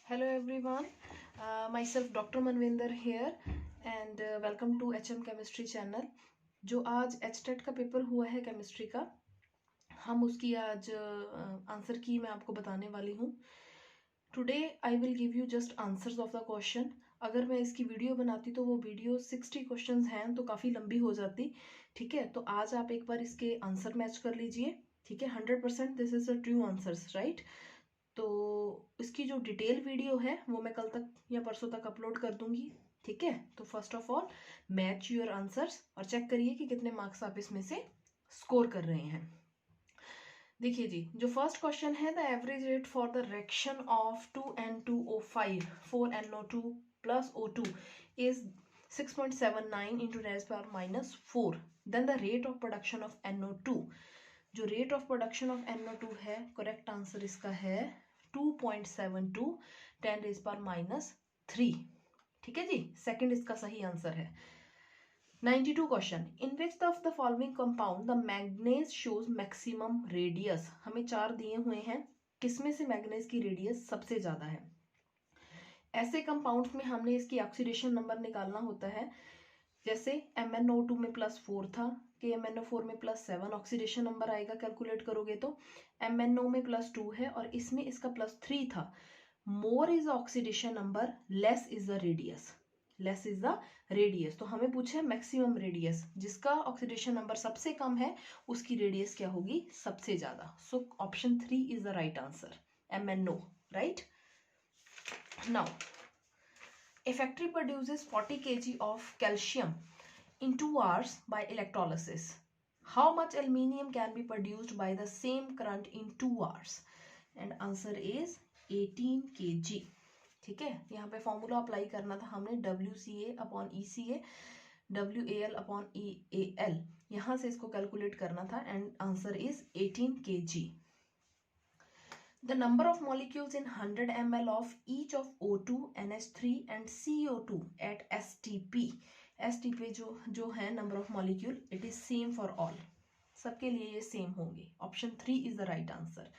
Hello everyone, myself Dr. Manvinder here and welcome to HM Chemistry channel। जो आज HTET का paper हुआ है केमिस्ट्री का, हम उसकी आज आंसर की मैं आपको बताने वाली हूँ। Today I will give you just answers of the question. अगर मैं इसकी वीडियो बनाती तो वो वीडियो 60 क्वेश्चंस हैं तो काफ़ी लंबी हो जाती। ठीक है, तो आज आप एक बार इसके आंसर मैच कर लीजिए। ठीक है, 100% this is a true answers, right. तो इसकी जो डिटेल वीडियो है वो मैं कल तक या परसों तक अपलोड कर दूंगी। ठीक है, तो first of all match your answers और चेक करिए कि कितने मार्क्स आप इसमें से स्कोर कर रहे हैं। देखिए जी, जो फर्स्ट क्वेश्चन है, the average rate for the reaction of 2N2O5 4NO2 plus O2 is 6.79 into 10⁻⁴. Then the rate of production of NO2, जो rate of production of NO2 है, करेक्ट आंसर इसका है 2.72 10⁻³ ठीक है जी, सेकंड इसका सही आंसर है। 92 question, in which of the following compound the मैग्नेज shows maximum radius. हमें 4 दिए हुए हैं, किसमें से मैग्नेज की रेडियस सबसे ज्यादा है। ऐसे कंपाउंड्स में हमने इसकी ऑक्सीडेशन नंबर निकालना होता है। जैसे MnO2 में +4 था, KMnO4 में +7 ऑक्सीडेशन नंबर आएगा कैलकुलेट करोगे तो। MnO में +2 है और इसमें इसका +3 था। More is oxidation number, less is the radius. Less is the radius, तो हमें पूछा है मैक्सिमम रेडियस, जिसका ऑक्सीडेशन नंबर सबसे कम है उसकी रेडियस क्या होगी, सबसे ज्यादा। So option 3 is the right answer, MnO, right. Now a factory produces 40 kg of calcium in 2 hours by electrolysis. How much aluminium can be produced by the same current in 2 hours? And answer is 18 kg. ठीक है, यहाँ पे formula apply करना था हमने, WCA/ECA WAL/EAL, यहाँ से इसको कैलकुलेट करना था and answer is 18 kg. The number of molecules in 100 ml of each of O2, NH3 and CO2 at STP. STP जो है number of molecule, it is same for all, सबके लिए ये सेम होंगे। Option 3 is the right answer.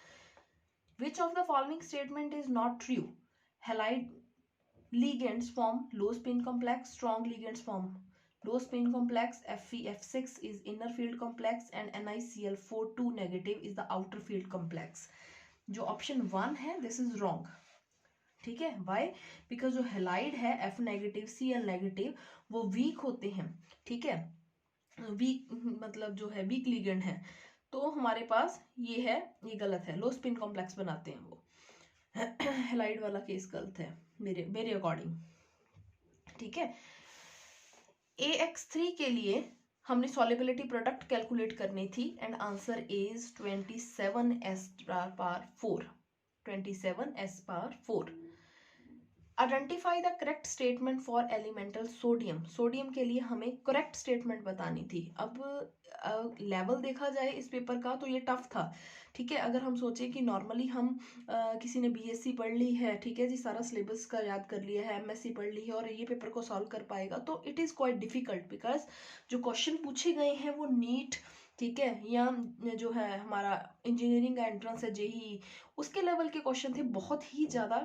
Which of the following statement is not true? Halide ligands form low spin complex, strong ligands form low spin complex, FeF6 is inner field complex and NiCl4 2 negative is the outer field complex. जो option 1 है this is wrong. ठीक है, Y? Because जो halide है F- Cl negative वो week होते हैं। ठीक है, वीक मतलब जो है वीक लिगेंड है, तो हमारे पास ये है, ये गलत है, लो स्पिन कॉम्प्लेक्स बनाते हैं वो। हेलाइड वाला केस गलत है मेरे अकॉर्डिंग। ठीक है, AX3 के लिए हमने सॉल्युबिलिटी प्रोडक्ट कैलकुलेट करनी थी and answer is 27s⁴. 27s⁴. Identify the correct statement for elemental sodium. Sodium के लिए हमें करेक्ट स्टेटमेंट बतानी थी। अब लेवल देखा जाए इस पेपर का तो ये टफ था। ठीक है, अगर हम सोचें कि नॉर्मली हम किसी ने BSc पढ़ ली है, ठीक है जी, सारा सिलेबस का याद कर लिया है, MSc पढ़ ली है और ये पेपर को सॉल्व कर पाएगा, तो it is quite difficult because जो क्वेश्चन पूछे गए हैं वो नीट, ठीक है, या जो है हमारा इंजीनियरिंग का एंट्रेंस है JEE, उसके लेवल के क्वेश्चन थे, बहुत ही ज़्यादा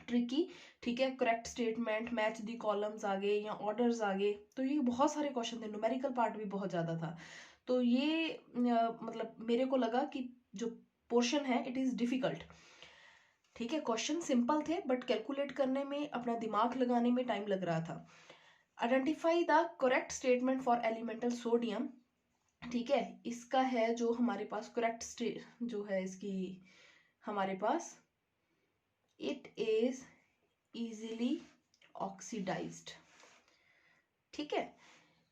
ट्रिकी। ठीक है, करेक्ट स्टेटमेंट, मैच दी कॉलम्स आगे या ऑर्डर्स आगे, तो ये बहुत सारे क्वेश्चन थे, न्यूमेरिकल पार्ट भी बहुत ज़्यादा था। तो ये मतलब मेरे को लगा कि जो पोर्शन है इट इज़ डिफिकल्ट। ठीक है, क्वेश्चन सिंपल थे बट कैलकुलेट करने में, अपना दिमाग लगाने में टाइम लग रहा था। Identify the correct statement for elemental sodium. ठीक है, इसका है जो हमारे पास करेक्ट जो है इसकी हमारे पास, इट इज easily oxidized. ठीक है,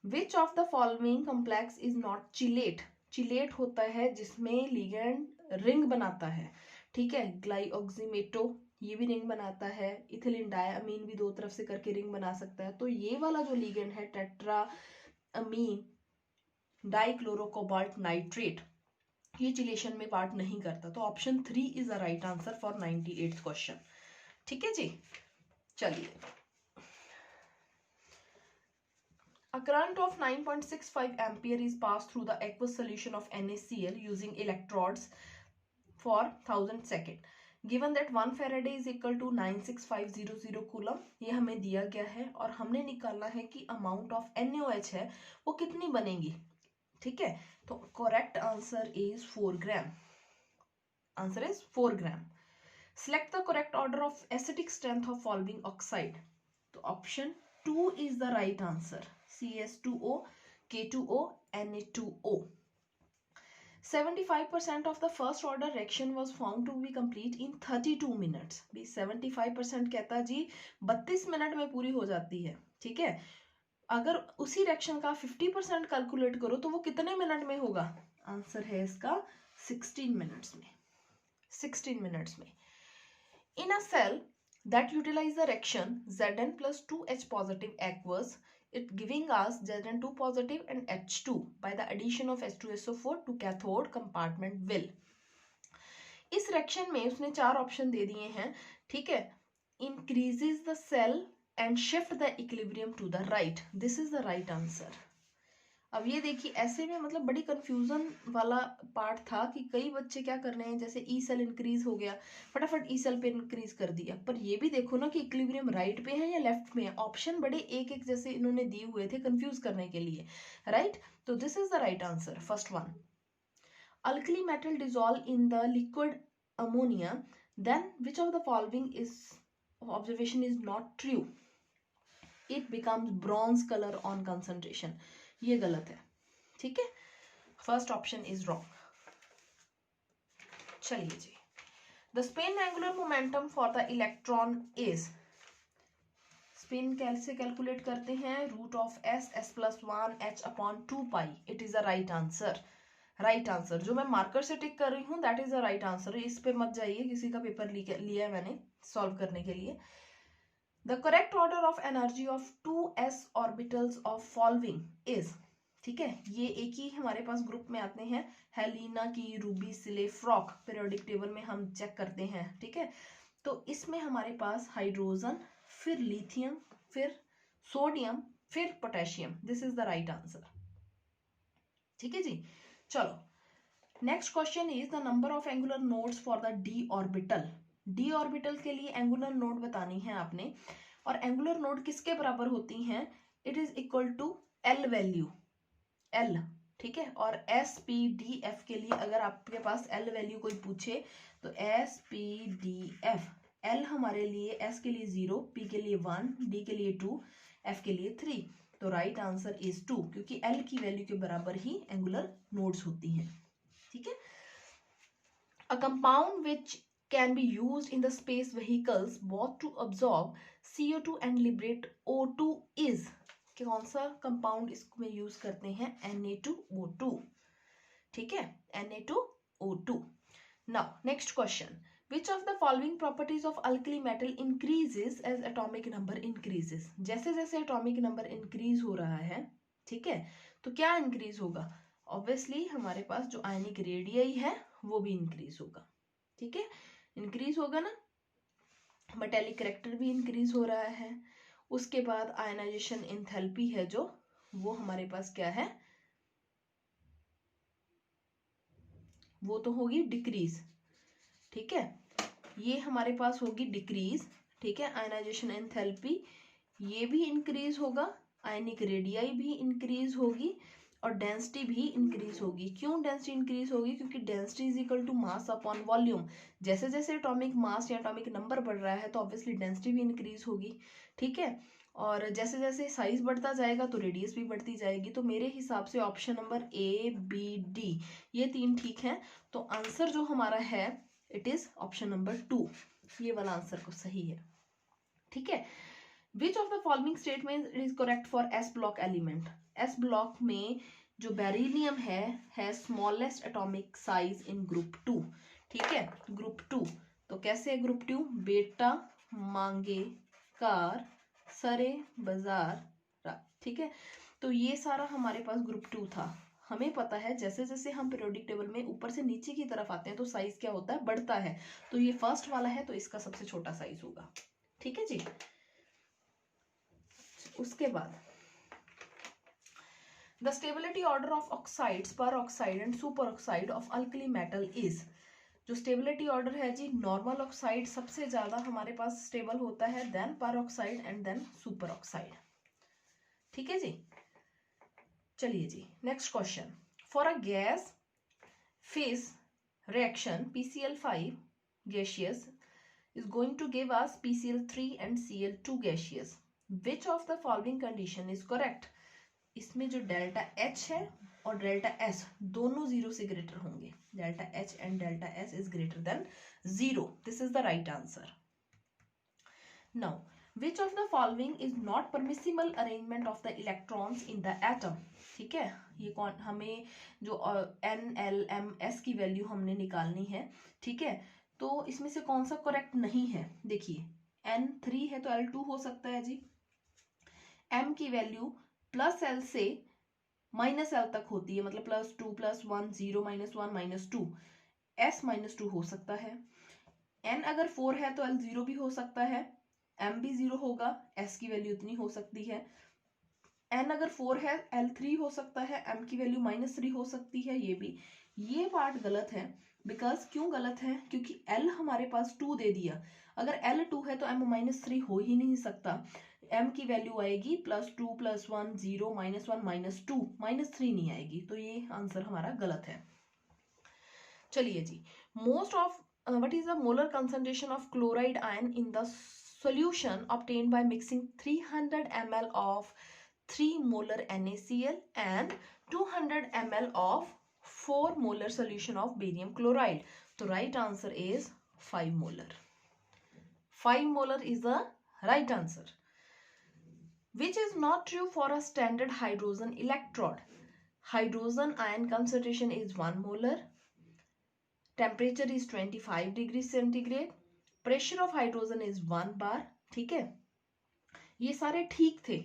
विच of the following complex is not chelate. Chelate होता है जिसमें लिगेंड रिंग बनाता है। ठीक है, ग्लाइऑक्सीमेटो ये भी रिंग बनाता है, इथिलीन डायमीन भी 2 तरफ से करके रिंग बना सकता है। तो ये वाला जो लिगेंड है टेट्रा अमीन डाइक्लोरोकोबाल्ट नाइट्रेट, ये चिलेशन में पार्ट नहीं करता। तो option 3 is the right answer for 98th question. ठीक है जी, चलिए। A current of 9.65 ampere is passed through the aqueous solution of NaCl using electrodes for 1000 seconds. Given that 1 faraday is equal to 96500 coulomb, ये हमें दिया गया है और हमने निकालना है कि अमाउंट ऑफ NaOH है वो कितनी बनेगी। ठीक है, तो correct answer is 4 gram. Answer is 4 gram. Select the correct order of acidic strength of following oxide. तो option 2 is the right answer, CS2O, K2O, Na2O। 75% of the first order reaction was found to be complete in 32 minutes। भी 75% कहता जी 32 minute में पूरी हो जाती है। ठीक है, अगर उसी रिएक्शन का 50% कैलकुलेट करो तो वो कितने मिनट में होगा। आंसर है इसका 16 मिनट्स में। 16 मिनट्स में। इन अ cell that utilize the reaction Zn plus 2H positive aqueous, it giving us Zn2 positive and H2 by the addition of H2SO4 to cathode compartment will। इस रिएक्शन में उसने 4 option दे दिए हैं। ठीक है, increases the cell and shift the equilibrium to the right, this is the right answer। अब ये देखिए ऐसे में मतलब बड़ी कंफ्यूजन वाला पार्ट था कि कई बच्चे क्या कर रहे हैं, जैसे ई सेल इंक्रीज हो गया फटाफट ई सेल पे इंक्रीज कर दिया, पर ये भी देखो ना कि इक्विलिब्रियम राइट पे है या लेफ्ट में है। ऑप्शन बड़े एक एक जैसे इन्होंने दिए हुए थे कंफ्यूज करने के लिए, राइट। तो this is the right answer, first one. Alkali metal dissolve in the liquid ammonia, then which of the following is observation is not true. It becomes bronze colour on concentration, ये गलत है। ठीक है, first option is wrong. चलिए जी, the spin angular momentum for the electron is, spin कैसे calculate करते हैं, रूट ऑफ S+1 H/2 पाई। It is the right answer. Right answer जो मैं मार्कर से टिक कर रही हूं that is the right answer. इस पे मत जाइए, किसी का पेपर लिया है मैंने सॉल्व करने के लिए। The correct order of energy of 2s orbitals of following is, ठीक है, ये एक ही हमारे पास ग्रुप में आते हैं, हेलिना की, रूबी, सिले, फ्रॉक, पीरियोडिक टेबल में हम चेक करते हैं। ठीक है, तो इसमें हमारे पास हाइड्रोजन, फिर लिथियम, फिर सोडियम, फिर potassium, this is the right answer. ठीक है जी, चलो next question is the number of angular nodes for the D orbital. D orbital के लिए एंगुलर नोड बतानी है आपने, और एंगुलर नोड किसके बराबर होती हैं, it is equal to L value, L। ठीक है, और SPDF के लिए अगर आपके पास L वैल्यू कोई पूछे तो SPDF, L हमारे लिए S के लिए 0, P के लिए 1, D के लिए 2, F के लिए 3। तो राइट आंसर इज 2, क्योंकि L की वैल्यू के बराबर ही एंगुलर नोड्स होती हैं। ठीक है, a compound which can be used in the space vehicles both to absorb CO2 and liberate O2 is, कौन सा कंपाउंड इसमें यूज करते हैं, Na2O2। ठीक है, Na2O2। Now next question, which of the following properties of alkali metal increases as atomic number increases। जैसे जैसे atomic number increase हो रहा है, ठीक है, तो क्या इंक्रीज होगा, ऑब्वियसली हमारे पास जो आयनिक रेडियई है वो भी इंक्रीज होगा। ठीक है, इंक्रीज होगा ना, मेटेलिक करैक्टर भी इंक्रीज हो रहा है। उसके बाद आयनाइजेशन एंथैल्पी है जो, वो हमारे पास क्या है, वो तो होगी डिक्रीज। ठीक है, ये हमारे पास होगी डिक्रीज। ठीक है, आयनाइजेशन एंथैल्पी ये भी इंक्रीज होगा, आयनिक रेडियाई भी इंक्रीज होगी, और डेंसिटी भी इंक्रीज होगी। क्यों डेंसिटी इंक्रीज होगी, क्योंकि density is equal to mass upon volume. जैसे जैसे एटॉमिक मास या एटॉमिक नंबर बढ़ रहा है तो ऑब्वियसली डेंसिटी भी इंक्रीज होगी। ठीक है, और जैसे जैसे साइज बढ़ता जाएगा तो रेडियस भी बढ़ती जाएगी। तो मेरे हिसाब से option number A, B, D ये 3 ठीक है। तो आंसर जो हमारा है इट इज ऑप्शन नंबर 2, ये वाला आंसर को सही है। ठीक है, विच of the following statement is correct for S block element. S block में जो बेरिलियम है smallest atomic size in group 2। ठीक है, ग्रुप 2, तो कैसे है ग्रुप 2, बेटा, मांगे, कार, सरे, बाजार। ठीक है, तो ये सारा हमारे पास ग्रुप 2 था। हमें पता है जैसे जैसे हम पीरियोडिक टेबल में ऊपर से नीचे की तरफ आते हैं तो साइज क्या होता है, बढ़ता है। तो ये फर्स्ट वाला है तो इसका सबसे छोटा साइज होगा। ठीक है जी, उसके बाद the stability order of oxides, peroxide and superoxide of alkali metal is. जो स्टेबिलिटी ऑर्डर है जी, नॉर्मल ऑक्साइड सबसे ज्यादा हमारे पास स्टेबल होता है, then peroxide and then superoxide. ठीक है जी। चलिए जी, next question. For a gas phase reaction PCl5 gaseous is going to give us PCl3 and Cl2 gaseous. Which of the following condition is correct? इसमें जो delta H है और delta S दोनों जीरो से ग्रेटर होंगे। Delta H and delta S is greater than zero. This is the right answer. Now which of the following is not permissible arrangement of the electrons in the atom. ठीक है, ये कौन, हमें जो NLMS की value हमने निकालनी है। ठीक है, तो इसमें से कौन सा करेक्ट नहीं है। देखिए N3 है तो L2 हो सकता है जी। M की वैल्यू प्लस L से माइनस L तक होती है, मतलब +2 +1 0 -1 -2, S -2 हो सकता है। N अगर 4 है तो L 0 भी हो सकता है, M भी 0 होगा, S की वैल्यू इतनी हो सकती है। N अगर 4 है L 3 हो सकता है, M की वैल्यू -3 हो सकती है। ये पार्ट गलत है। बिकॉज क्यों गलत है, क्योंकि L हमारे पास 2 दे दिया। अगर L 2 है तो M -3 हो ही नहीं सकता। M की वैल्यू आएगी +2 +1 0 -1 -2, -3 नहीं आएगी। तो ये आंसर हमारा गलत है। चलिए जी, most of what is the molar concentration of chloride ion in the solution obtained by mixing 300 ml of 3 molar NaCl and 200 ml of 4 molar solution of barium chloride? So right answer is 5 molar. 5 molar is the right answer. Which is not true for a standard hydrogen electrode? Hydrogen ion concentration is 1 molar. Temperature is 25 degrees centigrade. Pressure of hydrogen is 1 bar. ठीक है, ये सारे ठीक थे।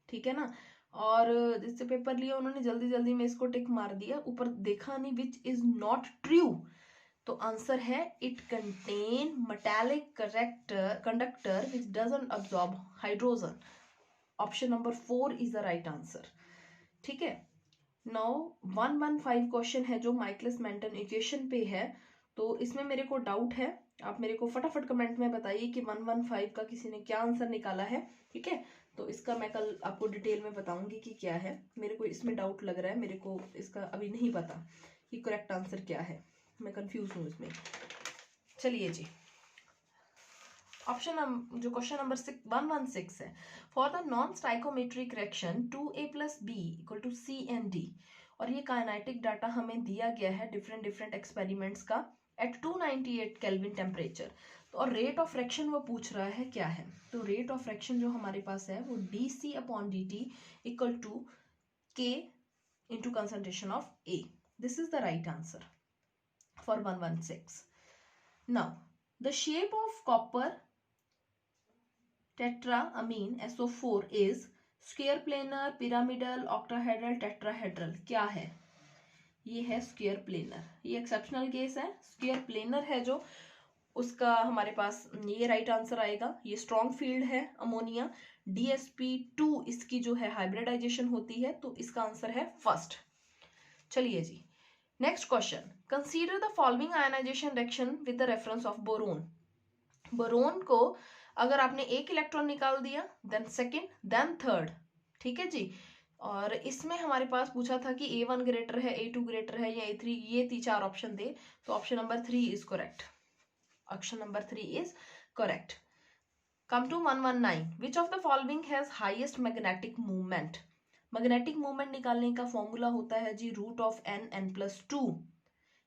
ठीक है ना, और जिससे पेपर लिया उन्होंने जल्दी जल्दी में इसको टिक मार दिया, ऊपर देखा नहीं विच इज नॉट ट्रू। तो आंसर है it contain metallic conductor which doesn't absorb hydrogen. Option number 4 is the right answer. ठीक है, नाउ 115 क्वेश्चन है जो माइकलिस मेंटन इक्वेशन पे है। तो इसमें मेरे को डाउट है, आप मेरे को फटाफट कमेंट में बताइए कि 115 का किसी ने क्या आंसर निकाला है। ठीक है, तो इसका मैं कल आपको डिटेल में बताऊंगी कि क्या है। मेरे को इसमें डाउट लग रहा है, मेरे को इसका अभी नहीं पता कि करेक्ट आंसर क्या है, मैं कंफ्यूज हूँ इसमें। चलिए जी, ऑप्शन जो क्वेश्चन नंबर 116 है, for the non stoichiometric reaction 2A + B = C and D, और ये काइनेटिक डाटा हमें दिया गया है डिफरेंट एक्सपेरिमेंट्स का एट 298 केल्विन टेम्परेचर। तो और रेट ऑफ रिएक्शन वो पूछ रहा है क्या है। तो रेट ऑफ रिएक्शन जो हमारे पास है वो dC/dt = K × concentration of A। This is the right answer for 116। Now the shape of copper tetraamine SO4 is square planar, pyramidal, octahedral, tetrahedral। क्या है, ये है स्क्वायर प्लेनर। ये एक्सेप्शनल केस है, स्क्वायर प्लेनर है जो उसका हमारे पास ये राइट आंसर आएगा। ये स्ट्रॉन्ग फील्ड है अमोनिया, DsP2 इसकी जो है हाइब्रिडाइजेशन होती है, तो इसका आंसर है फर्स्ट। चलिए जी, next question. Consider the following ionisation reaction with the reference of boron. Boron को अगर आपने एक इलेक्ट्रॉन निकाल दिया, देन सेकंड, देन थर्ड। ठीक है जी, और इसमें हमारे पास पूछा था कि A1 ग्रेटर है, A2 ग्रेटर है या A3, ये 4 ऑप्शन दे। तो option number 3 is correct. Option number 3 is correct. Come to 119, which of the following has highest magnetic movement. Magnetic movement निकालने का फॉर्मूला होता है जी √n+2।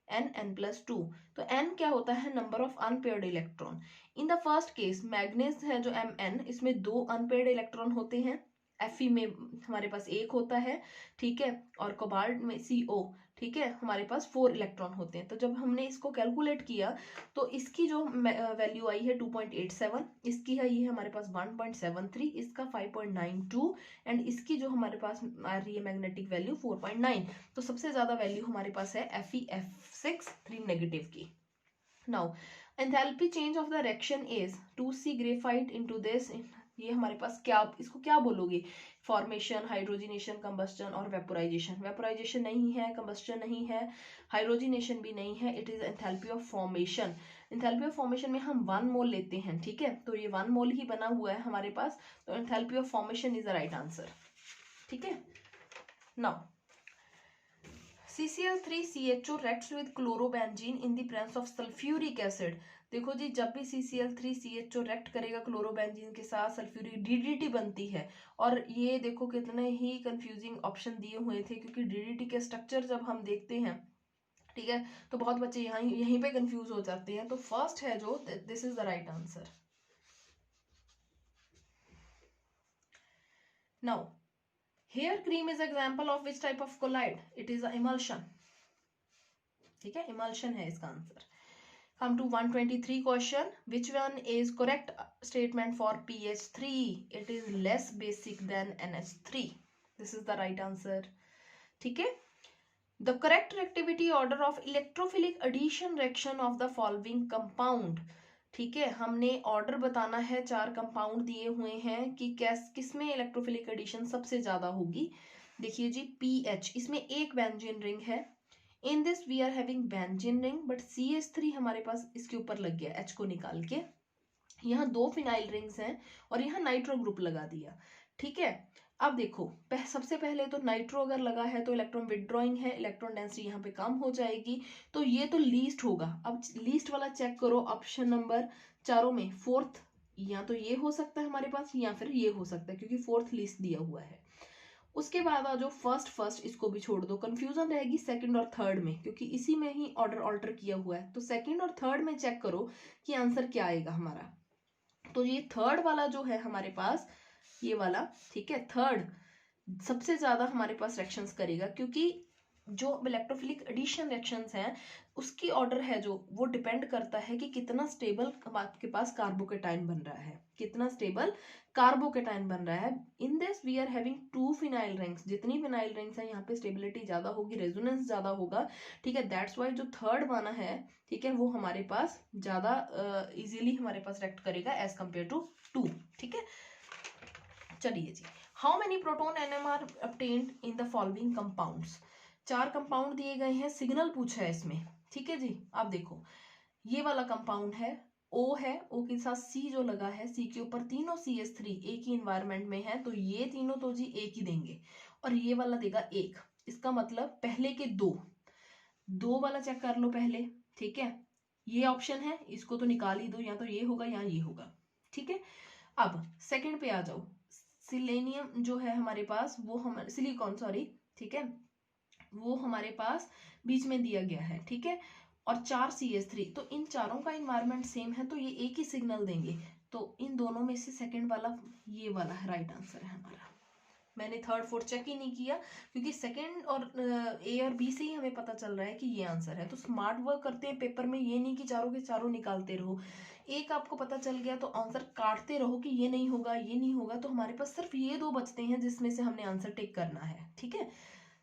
n+2। तो n क्या होता है, number of unpaired electron. In the first case manganese है जो Mn, इसमें 2 अनपेयर्ड इलेक्ट्रॉन होते हैं। Fe में हमारे पास 1 होता है। ठीक है, और कोबाल्ट में CO, ठीक है, हमारे पास 4 इलेक्ट्रॉन होते हैं। तो जब हमने इसको कैलकुलेट किया तो इसकी जो वैल्यू आई है 2.87, इसकी है ये हमारे पास 1.73, इसका 5.92 एंड इसकी जो हमारे पास आ रही है मैग्नेटिक वैल्यू 4.9। तो सबसे ज्यादा वैल्यू हमारे पास है Fe(F6) 3 नेगेटिव की। Now enthalpy change of the reaction is 2C graphite into this ये हमारे पास क्या, इसको क्या बोलोगे, फॉर्मेशन, हाइड्रोजिनेशन, कंबस्टन और वेपोराइजेशन। वेपोराइजेशन नहीं है, कंबस्टन नहीं है, हाइड्रोजिनेशन भी नहीं है, it is enthalpy of formation. Enthalpy of formation में हम 1 मोल लेते हैं, ठीक है, तो ये 1 मोल ही बना हुआ है हमारे पास, तो enthalpy of formation is the right answer, ठीक है। Now CCl3CHO reacts with chlorobenzene in the presence of sulfuric acid। देखो जी, जब भी CCl3CHO react करेगा क्लोरोबेंजीन के साथ, सल्फ्यूरिक DDT बनती है। और ये देखो कितने ही कंफ्यूजिंग ऑप्शन दिए हुए थे, क्योंकि DDT के स्ट्रक्चर जब हम देखते हैं, ठीक है, तो बहुत बच्चे यहीं पे कंफ्यूज हो जाते हैं। तो फर्स्ट है जो, this is the right answer. Now hair cream is example of which type of colloid, it is emulsion, ठीक है, इमल्शन है इसका answer. Come to 123 question. Which one is correct statement for pH3? It is less basic than NH3. This is the right answer. ठीक है. The correct reactivity order of electrophilic addition reaction of the following compound. ठीक है, हमने order बताना है, 4 compound दिए हुए हैं कि किसमें इलेक्ट्रोफिलिक एडिशन सबसे ज्यादा होगी। देखिए जी, पीएच, इसमें एक बेंजीन रिंग है, in this we are having benzene ring, but CH3 हमारे पास इसके ऊपर लग गया, H को निकाल के, यहाँ 2 फिनाइल रिंग्स हैं और यहाँ नाइट्रो ग्रुप लगा दिया, ठीक है। अब देखो, सबसे पहले तो नाइट्रो अगर लगा है तो इलेक्ट्रॉन विदड्रॉइंग है, इलेक्ट्रॉन डेंसिटी यहाँ पे कम हो जाएगी, तो ये तो लीस्ट होगा। अब लीस्ट वाला चेक करो, ऑप्शन नंबर चारों में फोर्थ, या तो ये हो सकता है हमारे पास, या फिर ये हो सकता है, क्योंकि फोर्थ लीस्ट दिया हुआ है। उसके बाद आ जाओ फर्स्ट, इसको भी छोड़ दो, कंफ्यूजन रहेगी सेकंड और थर्ड में, क्योंकि इसी में ही ऑर्डर ऑल्टर किया हुआ है। तो सेकंड और थर्ड में चेक करो कि आंसर क्या आएगा हमारा। तो ये थर्ड वाला जो है हमारे पास, ये वाला, ठीक है, थर्ड सबसे ज्यादा हमारे पास रिएक्शंस करेगा, क्योंकि जो इलेक्ट्रोफिलिक एडिशन रिएक्शंस हैं उसकी ऑर्डर है जो, वो डिपेंड करता है कि कितना स्टेबल आपके पास कार्बोकेटाइन बन रहा है, कितना स्टेबल कार्बोकेटाइन बन रहा है। In this we are having 2 phenyl rings, जितनी फिनाइल रिंग्स है यहाँ पे स्टेबिलिटी ज्यादा होगी, रेजोनेंस ज्यादा होगा, ठीक है, दैट्स वाई जो थर्ड बना है, ठीक है, वो हमारे पास ज्यादा इजीली हमारे पास रिएक्ट करेगा एज कंपेयर टू 2, ठीक है। चलिए जी, how many proton NMR obtained in the following compounds. 4 compound दिए गए हैं, सिग्नल पूछा है इसमें, ठीक है जी। आप देखो, ये वाला कंपाउंड है, O है, O के साथ C जो लगा है, C के ऊपर तीनों CH3 एक ही इन्वायरमेंट में है, तो ये तीनों तो जी एक ही देंगे, और ये वाला देगा एक। इसका मतलब पहले के दो वाला चेक कर लो पहले, ठीक है, ये ऑप्शन है, इसको तो निकाल ही दो, या तो ये होगा या ये होगा, ठीक है। अब सेकंड पे आ जाओ, सिलेनियम जो है हमारे पास, वो हमारे सिलिकॉन, सॉरी, ठीक है, वो हमारे पास बीच में दिया गया है, ठीक है, और 4 CH3, तो इन चारों का इन्वायरमेंट सेम है, तो ये एक ही सिग्नल देंगे, तो इन दोनों में से सेकंड वाला, ये वाला राइट आंसर है हमारा। मैंने थर्ड फोर्थ चेक ही नहीं किया, क्योंकि सेकंड और A और B से ही हमें पता चल रहा है कि ये आंसर है। तो स्मार्ट वर्क करते हैं पेपर में, ये नहीं कि चारों के चारों निकालते रहो, एक आपको पता चल गया तो आंसर काटते रहो कि ये नहीं होगा, ये नहीं होगा, तो हमारे पास सिर्फ ये 2 बचते हैं जिसमें से हमने आंसर टिक करना है, ठीक है।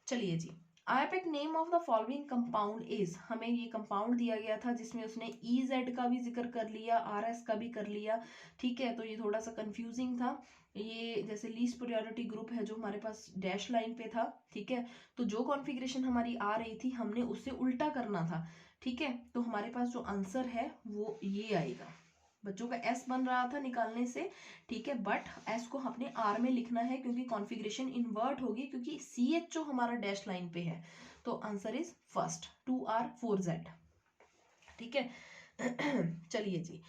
चलिए जी, IUPAC name of the following compound is, हमें ये कंपाउंड दिया गया था जिसमें उसने EZ का भी जिक्र कर लिया, RS का भी कर लिया, ठीक है, तो ये थोड़ा सा कंफ्यूजिंग था। ये जैसे लीस्ट प्रायोरिटी ग्रुप है जो हमारे पास डैश लाइन पे था, ठीक है, तो जो कॉन्फ़िगरेशन हमारी आ रही थी हमने उससे उल्टा करना था, ठीक है, तो हमारे पास जो आंसर है वो ये आएगा। बच्चों का S बन रहा था निकालने से, ठीक है, बट S को अपने R में लिखना है, क्योंकि कॉन्फ़िगरेशन इन्वर्ट होगी, क्योंकि CH जो हमारा डैश लाइन पे है, तो आंसर इज फर्स्ट 2R4Z, ठीक है। चलिए जी,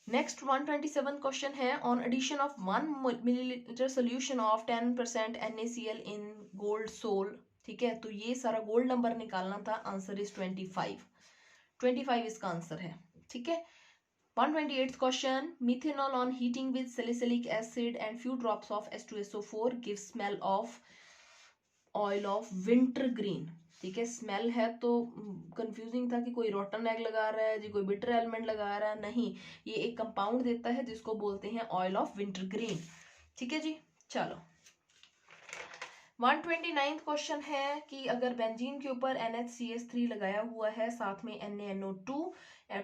नेक्स्ट 127 क्वेश्चन है, on addition of 1 millilitre solution of 10% NaCl in gold sol, ठीक है, तो ये सारा गोल्ड नंबर निकालना था, आंसर इज 25 इसका आंसर है, ठीक है। 128th question, methanol on heating with salicylic acid and few drops of H2SO4 gives smell of oil of wintergreen, ठीक है, स्मेल है तो कंफ्यूजिंग था कि कोई रोटन एग लगा रहा है जी, कोई बिटर एलिमेंट लगा रहा है, नहीं, ये एक कंपाउंड देता है जिसको बोलते हैं ऑयल ऑफ विंटरग्रीन, ठीक है जी। चलो 129th क्वेश्चन है कि अगर बेंजीन के ऊपर NHCH3 लगाया हुआ है, साथ में NaNO2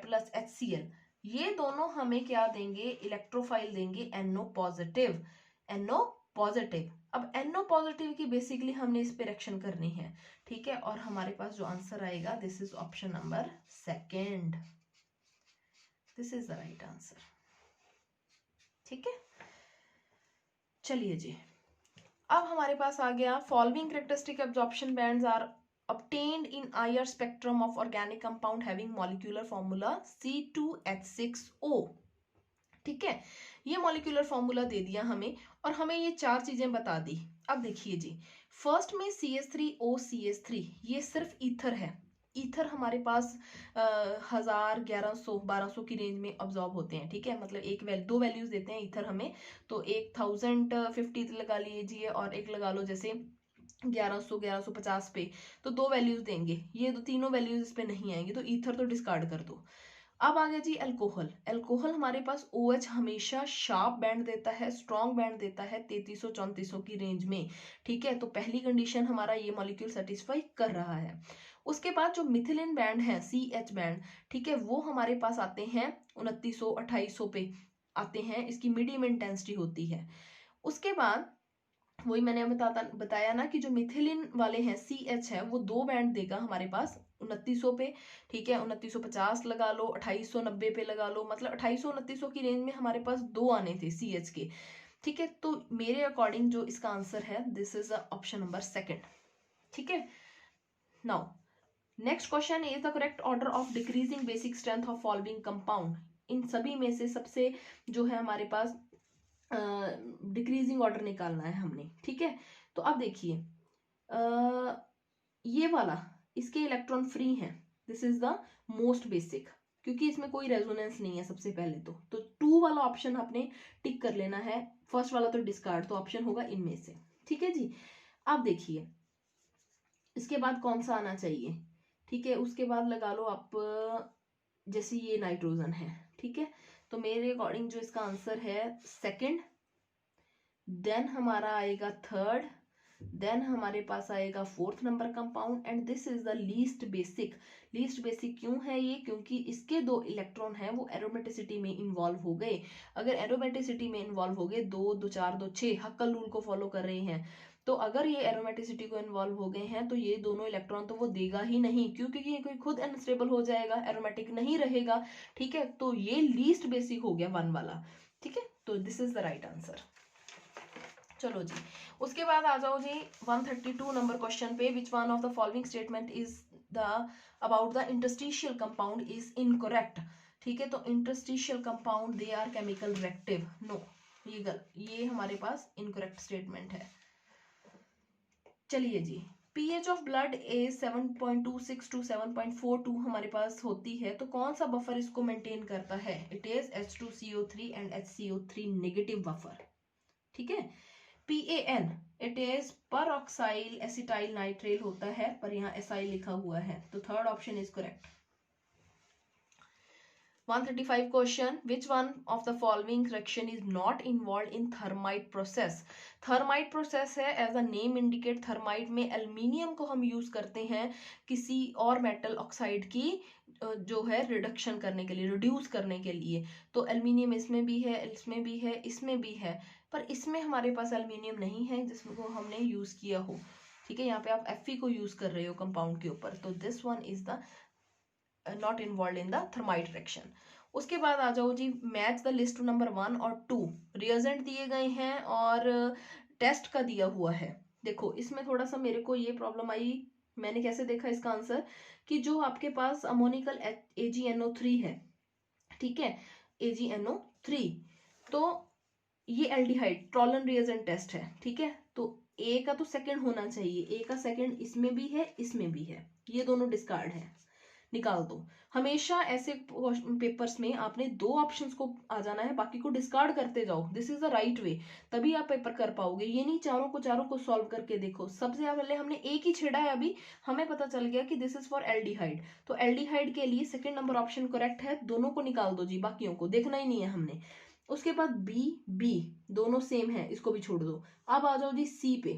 प्लस HCl, ये दोनों हमें क्या देंगे, इलेक्ट्रोफाइल देंगे NO पॉजिटिव, NO पॉजिटिव। अब NO पॉजिटिव की बेसिकली हमने इस पे रिएक्शन करनी है, ठीक है। और हमारे पास जो आंसर आएगा, this is option number second, this is the right answer, ठीक है। चलिए जी, अब हमारे पास आ गया following characteristic absorption bands are obtained in IR spectrum of organic compound having molecular formula C2H6O, ठीक है। ये मॉलिक्यूलर फॉर्मूला दे दिया हमें और हमें ये चार चीजें बता दी। अब देखिए जी, फर्स्ट में CH3OCH3, ये सिर्फ ईथर है। ईथर हमारे पास 1000, 1100, 1200 की रेंज में ऑब्जॉर्ब होते हैं, ठीक है। मतलब दो वैल्यूज देते हैं ईथर हमें, तो 1050 लगा लीजिए और एक लगा लो जैसे 1100, 1150 पे, तो दो वैल्यूज देंगे। ये दो तीनों वैल्यूज इस पे नहीं आएंगी, तो ईथर तो डिस्कार्ड कर दो। अब आ गया जी अल्कोहल। अल्कोहल हमारे पास OH हमेशा शार्प बैंड देता है, स्ट्रॉन्ग बैंड देता है 3300-3400 की रेंज में, ठीक है। तो पहली कंडीशन हमारा ये मॉलिक्यूल सेटिस्फाई कर रहा है। उसके बाद जो मिथिलिन बैंड है, CH बैंड, ठीक है, वो हमारे पास आते हैं 2900-2800 पे आते हैं, इसकी मीडियम इंटेंसिटी होती है। उसके बाद वही मैंने बताया ना कि जो मिथिलिन वाले हैं, CH है, वो दो बैंड देगा हमारे पास 2900 पे, ठीक है। 2950 लगा लो, 2890 पे लगा लो, मतलब 2800-2900 की रेंज में हमारे पास दो आने थे CH के, ठीक है। तो मेरे अकॉर्डिंग जो इसका आंसर है, this is option number second, ठीक है। Now next question is the correct order of decreasing basic strength of following compound. इन सभी में से सबसे जो है हमारे पास डिक्रीजिंग ऑर्डर निकालना है हमने, ठीक है। तो अब देखिए ये वाला, इसके इलेक्ट्रॉन फ्री हैं, this is the most basic, क्योंकि इसमें कोई रेजोनेंस नहीं है सबसे पहले तो 2 वाला ऑप्शन आपने टिक कर लेना है, फर्स्ट वाला तो डिस्कार्ड, तो ऑप्शन होगा इनमें से, ठीक है जी। अब देखिए इसके बाद कौन सा आना चाहिए, ठीक है। उसके बाद लगा लो आप, जैसे ये नाइट्रोजन है, ठीक है। तो मेरे अकॉर्डिंग जो इसका आंसर है सेकंड, देन हमारा आएगा थर्ड, देन हमारे पास आएगा fourth number compound, and this is the least basic. Least basic क्यों है ये, क्योंकि इसके दो इलेक्ट्रॉन हैं वो एरोमेटिसिटी में इन्वॉल्व हो गए। अगर एरोमेटिसिटी में इन्वॉल्व हो गए, 2 2 4 2 6 हक्कल रूल को फॉलो कर रहे हैं, तो अगर ये एरोमेटिसिटी को इन्वॉल्व हो गए हैं, तो ये दोनों इलेक्ट्रॉन तो वो देगा ही नहीं, क्योंकि ये कोई खुद अनस्टेबल हो जाएगा, एरोमेटिक नहीं रहेगा, ठीक है। तो ये लीस्ट बेसिक हो गया 1 वाला, ठीक है। तो this is the right answer. चलो जी, उसके बाद आ जाओ जी 132 नंबर क्वेश्चन पे, which one of the following statement is the about the interstitial compound is incorrect, ठीक है। तो interstitial compound they are chemical reactive, no, ये हमारे पास इनकरेक्ट स्टेटमेंट है। चलिए जी, pH of blood is 7.26 to 7.42 हमारे पास होती है, तो कौन सा बफर इसको मेंटेन करता है, it is H2CO3 and HCO3 negative buffer, ठीक है। PAN इट इज पर ऑक्साइल एसिटाइल नाइट्रेल होता है, पर यहाँ एसाइल लिखा हुआ है, तो third option is correct. 135 question, which one of the following reaction is not involve in thermite process. Thermite process है, as a name indicate, thermite में एल्यूमिनियम को हम यूज करते हैं किसी और मेटल ऑक्साइड की जो है रिडक्शन करने के लिए, रिड्यूस करने के लिए। तो एल्यूमिनियम इसमें भी है, इसमें भी है, इसमें भी है, पर इसमें हमारे पास एल्यूमिनियम नहीं है जिसको हमने यूज किया हो, ठीक है। यहाँ पे आप Fe को यूज कर रहे हो कंपाउंड के ऊपर, तो this one is the not involve in the thermite reaction. उसके बाद आ जाओ जी, मैच द लिस्ट नंबर 1 और 2, रिएजेंट दिए गए हैं और टेस्ट का दिया हुआ है। देखो इसमें थोड़ा सा मेरे को ये प्रॉब्लम आई, मैंने कैसे देखा इसका आंसर, कि जो आपके पास अमोनिकल AgNO3 है, ठीक है, AgNO3, तो ये एल्डिहाइड ट्रोलन रिएजेंट टेस्ट है, ठीक है। तो ए का तो सेकंड होना चाहिए, ए का सेकंड इसमें भी है, इसमें भी है, ये दोनों डिस्कार्ड है, निकाल दो। हमेशा ऐसे पेपर्स में आपने दो ऑप्शंस को आ जाना है, बाकी को डिस्कार्ड करते जाओ, this is the right way, तभी आप पेपर कर पाओगे। ये नहीं चारों को सॉल्व करके देखो। सबसे पहले हमने एक ही छेड़ा है, अभी हमें पता चल गया कि दिस इज फॉर एल्डिहाइड, तो एल्डिहाइड के लिए सेकंड नंबर ऑप्शन करेक्ट है, दोनों को निकाल दो जी, बाकियों को देखना ही नहीं है हमने। उसके बाद बी दोनों सेम है, इसको भी छोड़ दो। अब आ जाओ जी सी पे,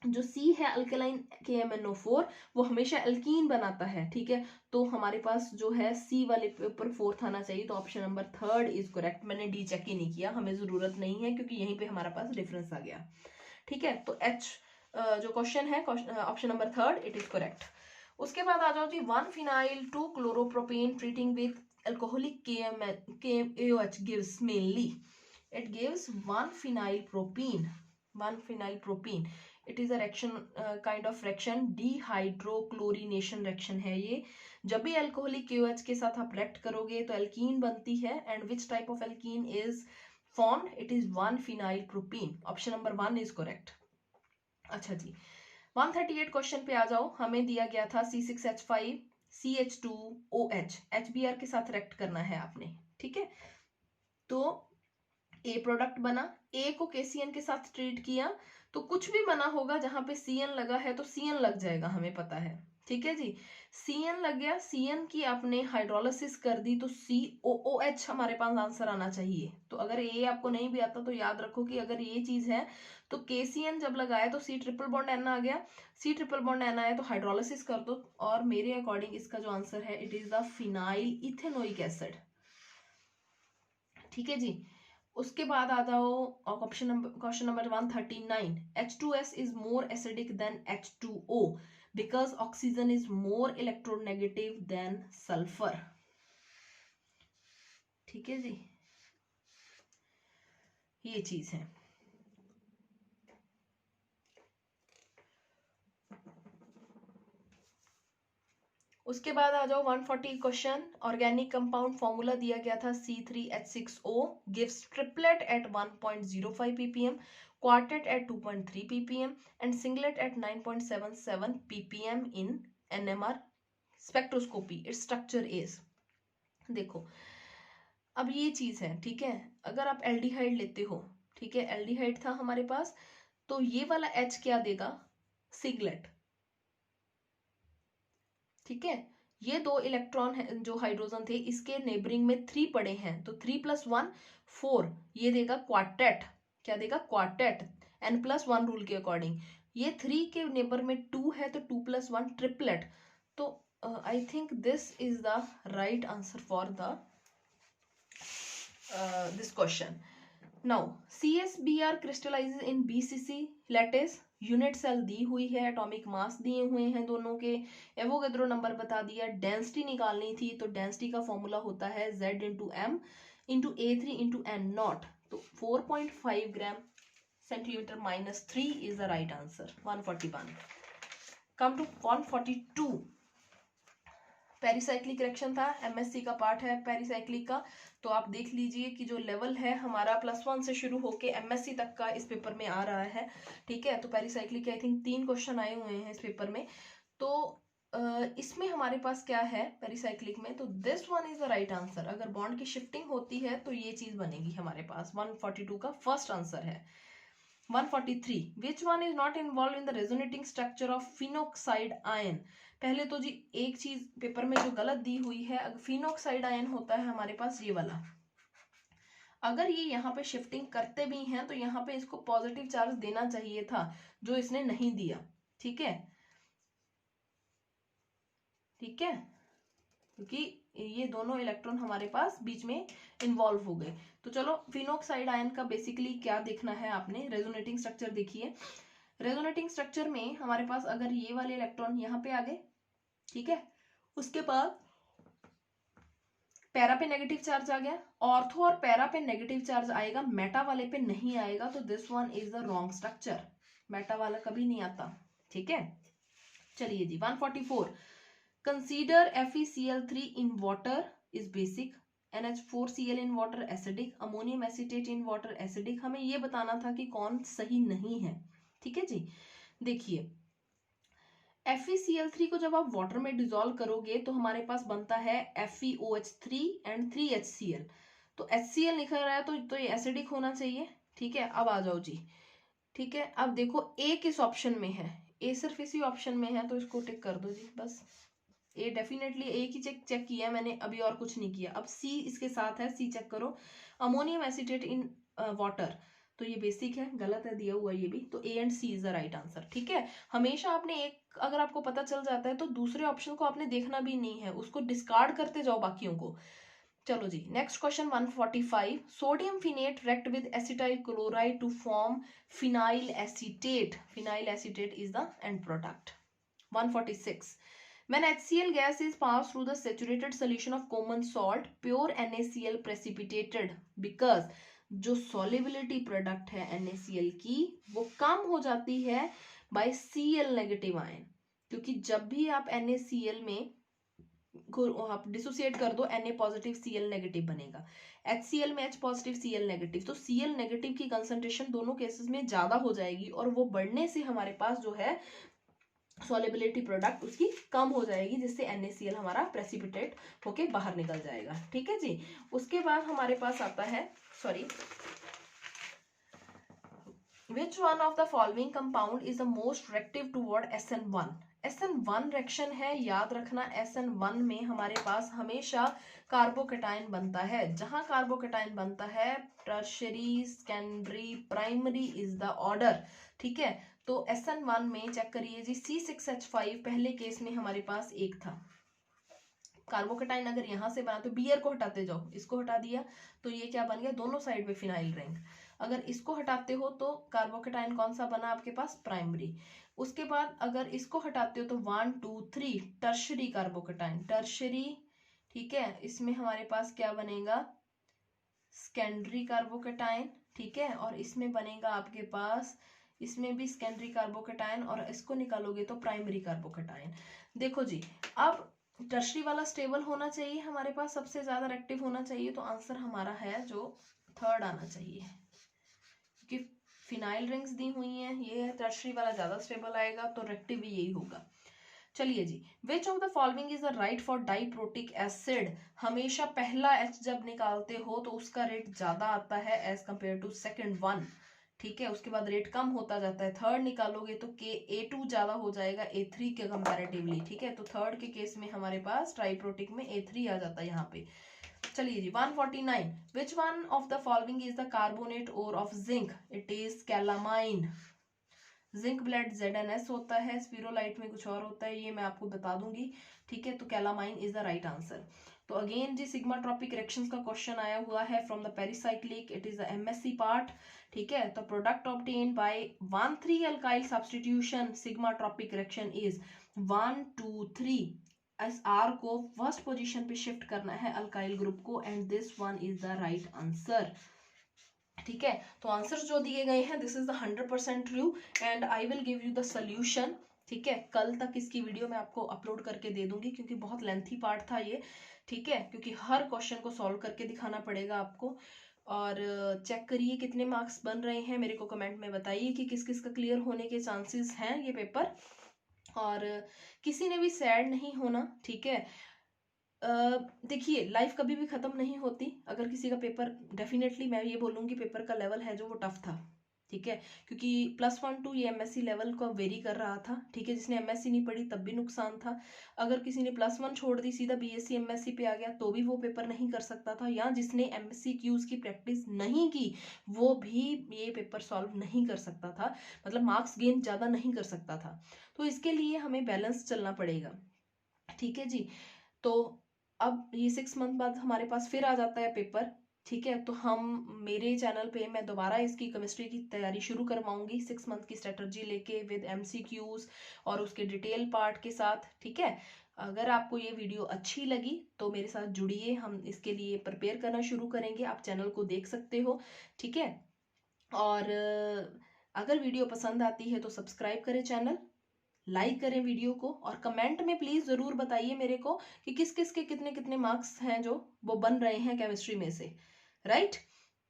जो C है अल्कलाइन KMnO4 वो हमेशा एल्कीन बनाता है, ठीक है। तो हमारे पास जो है C वाले पे ऊपर 4th आना चाहिए, तो ऑप्शन नंबर 3 इज करेक्ट। मैंने D चेक ही नहीं किया, हमें जरूरत नहीं है क्योंकि यहीं पे हमारा पास डिफरेंस आ गया, ठीक है। तो H जो क्वेश्चन है option number 3 it is correct. उसके बाद आ जाओ जी 1 phenyl 2 chloropropane treating with alcoholic KMAOH gives mainly it gives 1 phenyl propene it is a reaction kind of reaction, dehydrochlorination reaction है ये। जब भी अल्कोहलिक KOH के साथ आप रिएक्ट करोगे तो एल्कीन बनती है, and which type of alkene is formed, it is 1 phenyl propene। Option number 1 is correct. अच्छा जी 138 क्वेश्चन पे आ जाओ। हमें दिया गया था C6H5 CH2OH HBr के साथ रिएक्ट करना है आपने, ठीक है। तो ए प्रोडक्ट बना, ए को KCN के साथ ट्रीट किया, तो कुछ भी बना होगा जहां पे CN लगा है तो CN लग जाएगा, हमें पता है, ठीक है जी। CN लग गया, CN की आपने हाइड्रोलिसिस कर दी तो COOH हमारे पास आंसर आना चाहिए। तो अगर ये आपको नहीं भी आता तो याद रखो कि अगर ये चीज है तो KCN जब लगाया तो C ट्रिपल बॉन्ड N आ गया, C ट्रिपल बॉन्ड N आया तो हाइड्रोलिसिस कर दो, और मेरे अकॉर्डिंग इसका जो आंसर है it is the phenyl ethanoic acid, ठीक है जी। उसके बाद आ जाओ question number 139 H2S is more acidic than H2O because oxygen is more electronegative than sulfur, ठीक है जी, ये चीज है। उसके बाद आ जाओ 140 क्वेश्चन, ऑर्गेनिक कंपाउंड फॉर्मूला दिया गया था C3H6O gives triplet at 1.05 ppm, quartet at 2.3 ppm and singlet at 9.77 ppm in NMR spectroscopy, its structure is। देखो अब ये चीज है, ठीक है। अगर आप एल्डिहाइड लेते हो, ठीक है, एल्डिहाइड था हमारे पास, तो ये वाला H क्या देगा, सिंगलेट, ठीक है। ये दो इलेक्ट्रॉन है जो हाइड्रोजन थे इसके नेबरिंग में 3 पड़े हैं, तो 3 + 1 4, ये देगा क्वार्टेट, क्या देगा, क्वार्टेट, n+1 रूल के अकॉर्डिंग। ये 3 के नेबर में 2 है तो 2 + 1 ट्रिपलेट। तो I think this is the right answer for the this question. Now CSBr crystallizes in BCC lattice, unit cell दी हुई है, एटॉमिक मास दिए हुए हैं दोनों के, एवोगैड्रो नंबर बता दिया, डेंसिटी निकालनी थी तो डेंसिटी का फॉर्मूला होता है Z × M × A3 × N0, तो 4.5 gram centimetre -3 is the right answer. 141। Come to 142, pericyclic reaction था, MSc का पार्ट है पेरिसाइक्लिक का, तो आप देख लीजिए कि जो लेवल है हमारा +1 से शुरू होके MSc तक का इस पेपर में आ रहा है, ठीक है। तो पेरिसाइक्लिक के आई थिंक 3 क्वेश्चन आए हुए हैं इस पेपर में, तो इसमें हमारे पास क्या है पेरिसाइक्लिक में, तो this one is the right answer. अगर बॉन्ड की शिफ्टिंग होती है तो ये चीज बनेगी हमारे पास, 142 का फर्स्ट आंसर है। 143 which one is not involve in the resonating structure of phenoxide ion. पहले तो जी एक चीज पेपर में जो गलत दी हुई है, अगर फिनोक्साइड आयन होता है हमारे पास ये वाला, अगर ये यहाँ पे शिफ्टिंग करते भी हैं तो यहाँ पे इसको पॉजिटिव चार्ज देना चाहिए था जो इसने नहीं दिया, ठीक है, ठीक है, क्योंकि ये दोनों इलेक्ट्रॉन हमारे पास बीच में इन्वॉल्व हो गए। तो चलो फिनोक्साइड आयन का बेसिकली क्या देखना है आपने, रेजोनेटिंग स्ट्रक्चर देखिए। रेजोनेटिंग स्ट्रक्चर में हमारे पास अगर ये वाले इलेक्ट्रॉन यहाँ पे आ गए, ठीक है, उसके बाद पैरा पे नेगेटिव चार्ज आ गया, ऑर्थो और पैरा पे नेगेटिव चार्ज आएगा, मेटा वाले पे नहीं आएगा, तो this one is the wrong structure, Meta वाला कभी नहीं आता, ठीक है। चलिए जी 144 consider FeCl3 in water is basic, NH4Cl in water acidic, ammonium acetate in water acidic. हमें ये बताना था कि कौन सही नहीं है, ठीक है जी। देखिए FeCl3 को जब आप वाटर में डिजोल्व करोगे तो हमारे पास बनता है FeOH3 एंड 3HCl, तो HCl लिखा रहा है तो ये एसिडिक होना चाहिए, ठीक है। अब आ जाओ जी, ठीक है, अब देखो A किस ऑप्शन में है, A सिर्फ इसी ऑप्शन में है तो इसको टिक कर दो जी, बस A डेफिनेटली A की चेक किया है मैंने, अभी और कुछ नहीं किया। अब C इसके साथ है, C चेक करो, अमोनियम एसिटेट इन वाटर, तो ये बेसिक है, गलत है दिया हुआ ये भी, तो A and C is the right answer. ठीक है, हमेशा आपने एक अगर आपको पता चल जाता है तो दूसरे ऑप्शन को आपने देखना भी नहीं है, उसको डिस्कार्ड करते जाओ बाकियों को। चलो जी, next question 145, sodium phenate react with acetyl chloride to form phenyl acetate. Phenyl acetate is the end product. 146, when HCl gas is passed through the saturated solution of common salt, pure NaCl precipitated, because जो solubility product है NaCl की वो कम हो जाती है by Cl negative ion, क्योंकि जब भी आप NaCl में आप डिसोसिएट कर दो Na पॉजिटिव Cl नेगेटिव बनेगा, HCl में H पॉजिटिव Cl नेगेटिव, तो Cl नेगेटिव की कंसंट्रेशन दोनों केसेस में ज्यादा हो जाएगी और वो बढ़ने से हमारे पास जो है सॉलिबिलिटी प्रोडक्ट उसकी कम हो जाएगी, जिससे NaCl हमारा प्रेसिपिटेट होके बाहर निकल जाएगा। ठीक है जी, उसके बाद हमारे पास आता है विच one of the following compound is the most reactive toward SN1। SN1 reaction है, याद रखना SN1 में हमारे पास हमेशा कार्बोकेटाइन बनता है। जहां कार्बोकेटाइन बनता है tertiary, secondary, primary is the order. ठीक है, तो SN1 में चेक करिए जी, C6H5 पहले केस में हमारे पास एक था कार्बोकेटाइन, अगर यहां से बना तो Br को हटाते जाओ, इसको हटा दिया तो ये क्या बन गया, दोनों साइड में फिनाइल रिंग। अगर इसको हटाते हो तो कार्बोकेटाइन कौन सा बना आपके पास, प्राइमरी। उसके बाद अगर इसको हटाते हो तो 1 2 3 टर्शरी कार्बोकेटाइन, टर्शरी। ठीक है, इसमें हमारे पास क्या बनेगा, सेकेंडरी कार्बोकेटाइन। ठीक है, और इसमें बनेगा आपके पास, इसमें भी सेकेंडरी कार्बोकेटाइन, और इसको निकालोगे तो प्राइमरी कार्बोकेटाइन। देखो जी, अब टर्शरी वाला स्टेबल होना चाहिए हमारे पास, सबसे ज्यादा रिएक्टिव होना चाहिए, तो आंसर हमारा है जो थर्ड आना चाहिए, क्योंकि फिनाइल रिंग्स दी हुई हैं, ये है टर्शरी वाला ज्यादा स्टेबल आएगा, तो रिएक्टिव भी यही होगा। चलिए जी, which of the following is the right for diprotic acid. हमेशा पहला H जब निकालते हो तो उसका रेट ज्यादा आता है as compare to second one. ठीक है, उसके बाद रेट कम होता जाता है, थर्ड निकालोगे तो A2 ज्यादा हो जाएगा A3 के कंपैरेटिवली। ठीक है, तो थर्ड के केस में हमारे पास ट्राइप्रोटिक में A3 आ जाता है यहाँ पे। चलिए जी, 149, which one of the following is the carbonate ore of zinc, it is calamine. Zinc blende ZnS होता है, स्पिरोलाइट में कुछ और होता है, ये मैं आपको बता दूंगी। ठीक है, तो calamine is the right answer. तो अगेन जी, सिग्माट्रोपिक रिएक्शंस का क्वेश्चन आया हुआ है from the pericyclic, it is the MSc part. ठीक है, तो product obtained by 1,3 alkyl substitution sigmatropic reaction is 1 2 3। S R को फर्स्ट पोजीशन पे शिफ्ट करना है अल्काइल ग्रुप को, and this one is the right answer. ठीक है, तो आंसर जो दिए गए हैं this is the 100% true, and I will give you the solution. ठीक है, कल तक इसकी वीडियो मैं आपको अपलोड करके दे दूंगी, क्योंकि बहुत लेंथी पार्ट था ये। ठीक है, क्योंकि हर क्वेश्चन को सॉल्व करके दिखाना पड़ेगा आपको। और चेक करिए कितने मार्क्स बन रहे हैं, मेरे को कमेंट में बताइए कि किस किस का क्लियर होने के चांसेस हैं ये पेपर। और किसी ने भी सैड नहीं होना। ठीक है, देखिए लाइफ कभी भी खत्म नहीं होती। अगर किसी का पेपर, डेफिनेटली मैं ये बोलूंगी पेपर का लेवल है जो वो टफ था। ठीक है, क्योंकि +1 2 ये MSc लेवल को वेरी कर रहा था। ठीक है, जिसने MSc नहीं पढ़ी तब भी नुकसान था। अगर किसी ने +1 छोड़ दी सीधा BSc MSc पे आ गया तो भी वो पेपर नहीं कर सकता था, या जिसने MCQs की प्रैक्टिस नहीं की वो भी ये पेपर सॉल्व नहीं कर सकता था, मतलब मार्क्स गेन ज्यादा नहीं कर सकता था। तो इसके लिए हमें बैलेंस चलना पड़ेगा। ठीक है जी, तो अब ये 6 मंथ बाद हमारे पास फिर आ जाता है पेपर। ठीक है, तो हम मेरे चैनल पे मैं दोबारा इसकी केमिस्ट्री की तैयारी शुरू करवाऊंगी 6 मंथ की स्ट्रेटजी लेके विद MCQs और उसके डिटेल पार्ट के साथ। ठीक है, अगर आपको ये वीडियो अच्छी लगी तो मेरे साथ जुड़िए, हम इसके लिए प्रिपेयर करना शुरू करेंगे, आप चैनल को देख सकते हो। ठीक है, और अगर वीडियो पसंद आती है तो सब्सक्राइब करें चैनल, लाइक करें वीडियो को, और कमेंट में प्लीज जरूर बताइए मेरे को कि किस किस के कितने कितने मार्क्स हैं जो वो बन रहे हैं केमिस्ट्री में से। राइट,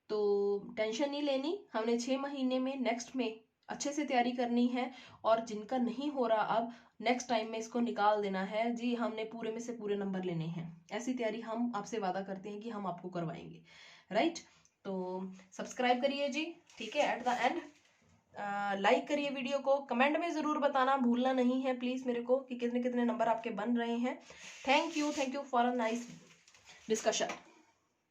तो टेंशन नहीं लेनी, हमने 6 महीने में नेक्स्ट में अच्छे से तैयारी करनी है, और जिनका नहीं हो रहा अब नेक्स्ट टाइम में इसको निकाल देना है जी, हमने पूरे में से पूरे नंबर लेने हैं। ऐसी तैयारी हम आपसे वादा करते हैं कि हम आपको करवाएंगे। राइट, तो सब्सक्राइब करिए जी। ठीक है, एट द एंड लाइक करिए वीडियो को, कमेंट में जरूर बताना भूलना नहीं है प्लीज मेरे को कि कितने कितने नंबर आपके बन रहे हैं। Thank you for a nice discussion.